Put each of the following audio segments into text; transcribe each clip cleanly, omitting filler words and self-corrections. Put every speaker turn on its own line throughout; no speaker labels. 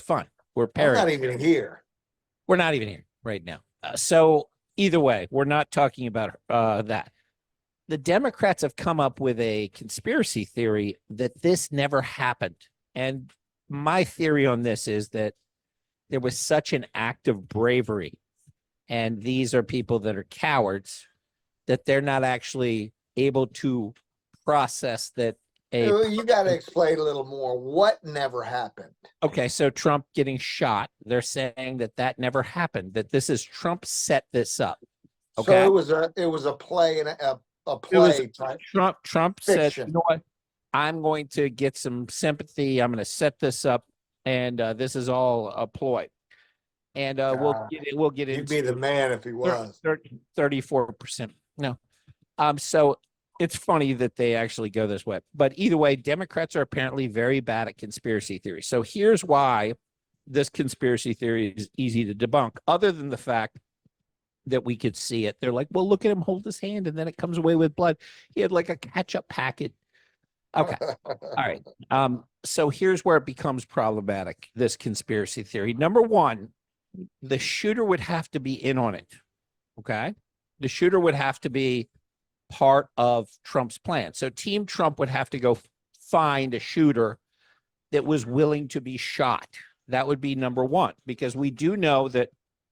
fun. We're
I'm
parents.
not even here.
We're not even here right now. So either way, we're not talking about that. The Democrats have come up with a conspiracy theory that this never happened. And my theory on this is that there was such an act of bravery, and these are people that are cowards, that they're not actually able to process that.
You got to explain a little more. What never happened?
Okay, so Trump getting shot, they're saying that that never happened, that this is Trump set this up. Okay.
So it was a play and a play type
Trump said,
fiction.
you know what? I'm going to get some sympathy. I'm going to set this up, and this is all a ploy. And we'll get
He'd
into
be the man if he was
34%. No. So it's funny that they actually go this way. But either way, Democrats are apparently very bad at conspiracy theory. So here's why this conspiracy theory is easy to debunk, other than the fact that we could see it. They're like, well, look at him hold his hand, and then it comes away with blood. He had like a ketchup packet. Okay. All right. So here's where it becomes problematic, this conspiracy theory. Number one, the shooter would have to be in on it. Okay. The shooter would have to be part of Trump's plan. So Team Trump would have to go find a shooter that was willing to be shot. That would be number one, because we do know that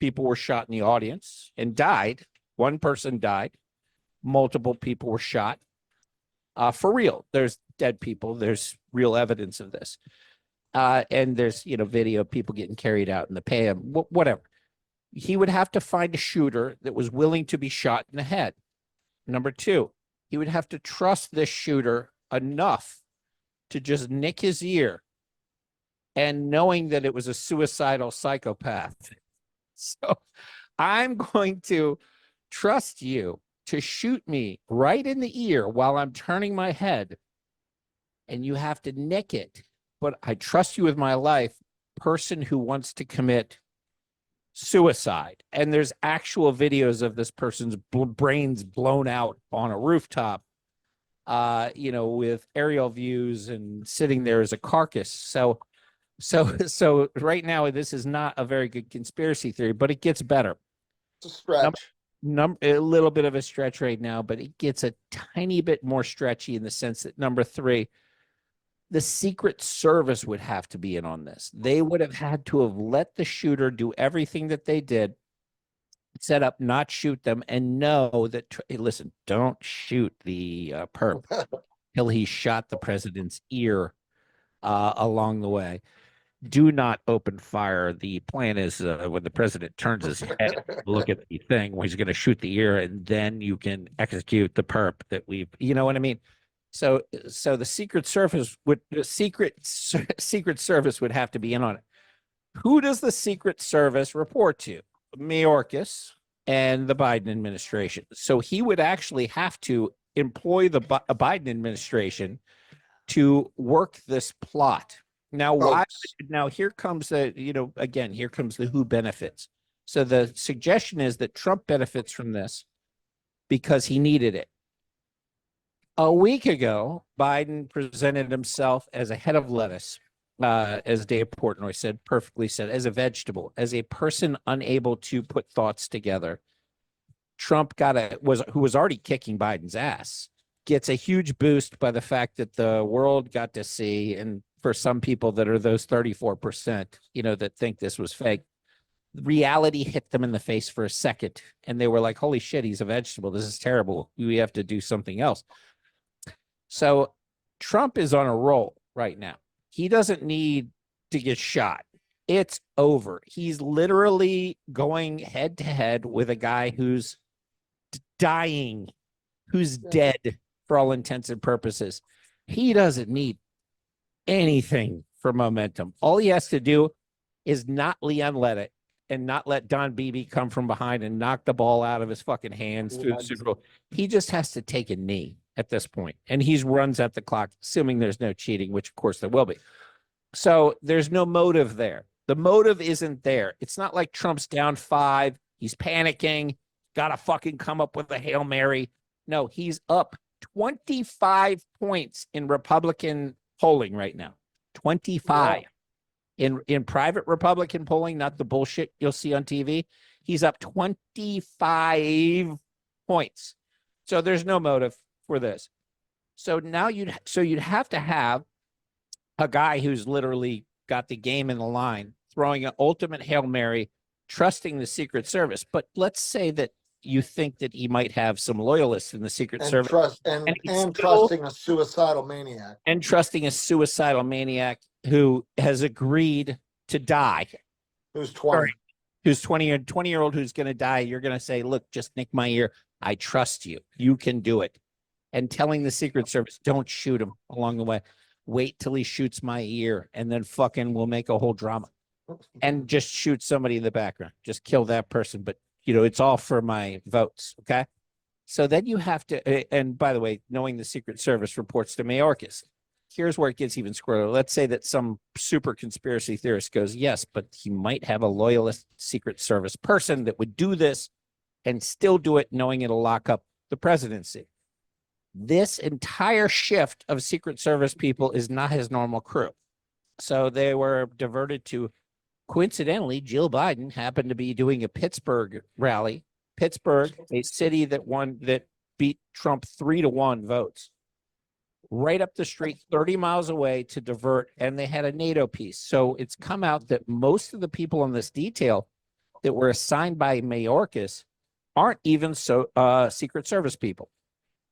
people were shot in the audience and died. One person died. Multiple people were shot. For real. There's dead people. There's real evidence of this. And there's, video of people getting carried out in the PAM, whatever. He would have to find a shooter that was willing to be shot in the head. Number two, he would have to trust this shooter enough to just nick his ear, and knowing that it was a suicidal psychopath. So I'm going to trust you to shoot me right in the ear while I'm turning my head, and you have to nick it. But I trust you with my life, person who wants to commit suicide. And there's actual videos of this person's brains blown out on a rooftop, with aerial views and sitting there as a carcass. So right now, this is not a very good conspiracy theory, but it gets better.
It's a stretch.
A little bit of a stretch right now, but it gets a tiny bit more stretchy in the sense that number three, the Secret Service would have to be in on this. They would have had to have let the shooter do everything that they did, set up, not shoot them, and know that, hey, listen, don't shoot the perp till he shot the president's ear along the way. Do not open fire. The plan is when the president turns his head, look at the thing where he's going to shoot the ear, and then you can execute the perp that we've, you know what I mean? So the Secret Service would have to be in on it. Who does the Secret Service report to? Mayorkas and the Biden administration. So he would actually have to employ the Biden administration to work this plot. Now, why? Now, here comes here comes the who benefits. So the suggestion is that Trump benefits from this because he needed it. A week ago, Biden presented himself as a head of lettuce, as Dave Portnoy said, perfectly said, as a vegetable, as a person unable to put thoughts together. Trump who was already kicking Biden's ass, gets a huge boost by the fact that the world got to see, and for some people that are those 34%, that think this was fake, reality hit them in the face for a second, and they were like, holy shit, he's a vegetable. This is terrible. We have to do something else. So Trump is on a roll right now. He doesn't need to get shot. It's over. He's literally going head to head with a guy who's dying, who's dead for all intents and purposes. He doesn't need anything for momentum. All he has to do is not Leon Lettit and not let Don Beebe come from behind and knock the ball out of his fucking hands through the Super Bowl. He just has to take a knee at this point, and he runs at the clock, assuming there's no cheating, which of course there will be. So there's no motive there. The motive isn't there. It's not like Trump's down 5. He's panicking. Got to fucking come up with a Hail Mary. No, he's up 25 points in Republican polling right now. 25. In private Republican polling, not the bullshit you'll see on TV, he's up 25 points. So there's no motive for this. So now you'd have to have a guy who's literally got the game in the line, throwing an ultimate Hail Mary, trusting the Secret Service. But let's say that you think that he might have some loyalists in the Secret
And
Service
and trusting a suicidal maniac.
and trusting a suicidal maniac who has agreed to die,
Who's 20.
who's 20-year-old who's going to die. You're going to say, look, just nick my ear. I trust you. You can do it. And telling the Secret Service, don't shoot him along the way. Wait till he shoots my ear, and then fucking we'll make a whole drama. And just shoot somebody in the background. Just kill that person. But, it's all for my votes. Okay. So then you have to, and by the way, knowing the Secret Service reports to Mayorkas, here's where it gets even squirrely. Let's say that some super conspiracy theorist goes, yes, but he might have a loyalist Secret Service person that would do this and still do it knowing it'll lock up the presidency. This entire shift of Secret Service people is not his normal crew. So they were diverted to, coincidentally, Jill Biden happened to be doing a Pittsburgh rally. Pittsburgh, a city that beat Trump 3-1 votes, right up the street, 30 miles away to divert, and they had a NATO piece. So it's come out that most of the people on this detail that were assigned by Mayorkas aren't even Secret Service people.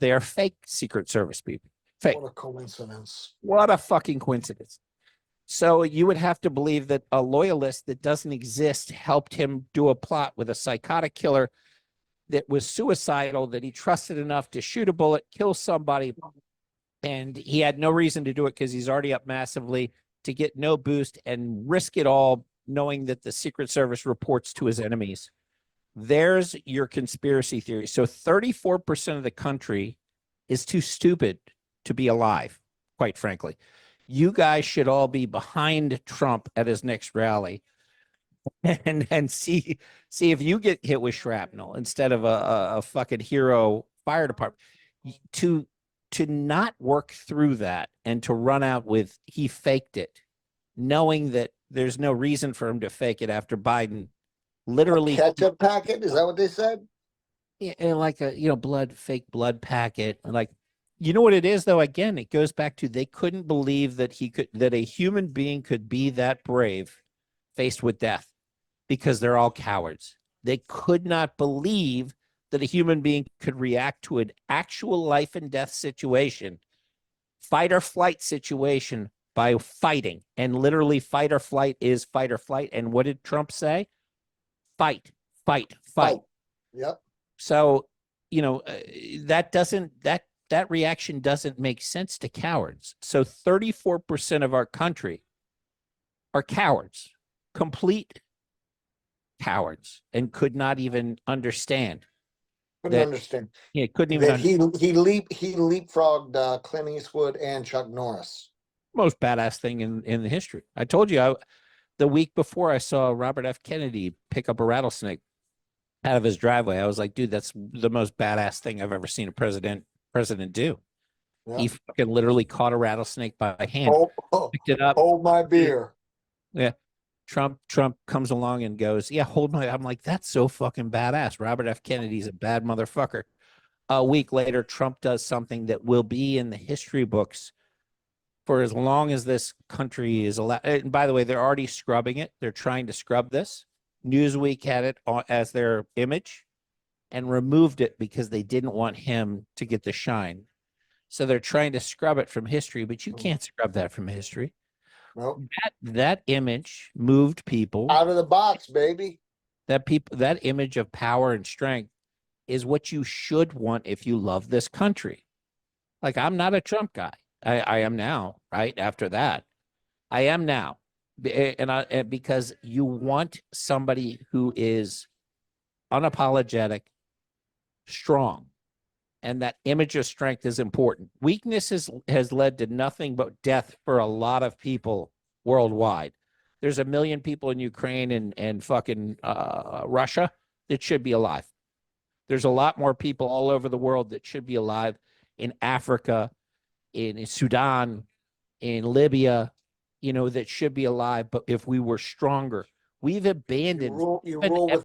They are fake Secret Service people. Fake.
What a coincidence.
What a fucking coincidence. So you would have to believe that a loyalist that doesn't exist helped him do a plot with a psychotic killer that was suicidal, that he trusted enough to shoot a bullet, kill somebody, and he had no reason to do it because he's already up massively, to get no boost and risk it all knowing that the Secret Service reports to his enemies. There's your conspiracy theory. So 34% of the country is too stupid to be alive, quite frankly. You guys should all be behind Trump at his next rally and see if you get hit with shrapnel instead of a fucking hero fire department. To not work through that and to run out with he faked it, knowing that there's no reason for him to fake it after Biden literally
Ketchup packet? Is that what they said?
Yeah, like a fake blood packet. Like, you know what it is though? Again, it goes back to they couldn't believe that that a human being could be that brave faced with death, because they're all cowards. They could not believe that a human being could react to an actual life and death situation, fight or flight situation, by fighting. And literally fight or flight is fight or flight. And what did Trump say? Fight, fight, fight.
Yep.
So, that reaction doesn't make sense to cowards. So 34% of our country are cowards, complete cowards, and could not even understand.
Couldn't understand.
Yeah, couldn't even
That he leapfrogged Clint Eastwood and Chuck Norris.
Most badass thing in the history. I told you, the week before I saw Robert F. Kennedy pick up a rattlesnake out of his driveway. I was like, dude, that's the most badass thing I've ever seen a president do. Yeah. He fucking literally caught a rattlesnake by hand, picked it up.
Hold my beer.
Yeah. Trump comes along and goes, yeah, hold my. I'm like, that's so fucking badass. Robert F. Kennedy's a bad motherfucker. A week later, Trump does something that will be in the history books for as long as this country is allowed. And by the way, they're already scrubbing it. They're trying to scrub this. Newsweek had it as their image and removed it because they didn't want him to get the shine. So they're trying to scrub it from history, but you can't scrub that from history.
Nope.
That image moved people
out of the box, baby.
That image of power and strength is what you should want if you love this country. Like, I'm not a Trump guy. I am now, right? After that, I am now. And because you want somebody who is unapologetic, strong, and that image of strength is important. Weakness has led to nothing but death for a lot of people worldwide. There's 1 million people in Ukraine and fucking Russia that should be alive. There's a lot more people all over the world that should be alive, in Africa, in Sudan, in Libya, that should be alive, but if we were stronger, we've abandoned
You
even
rule with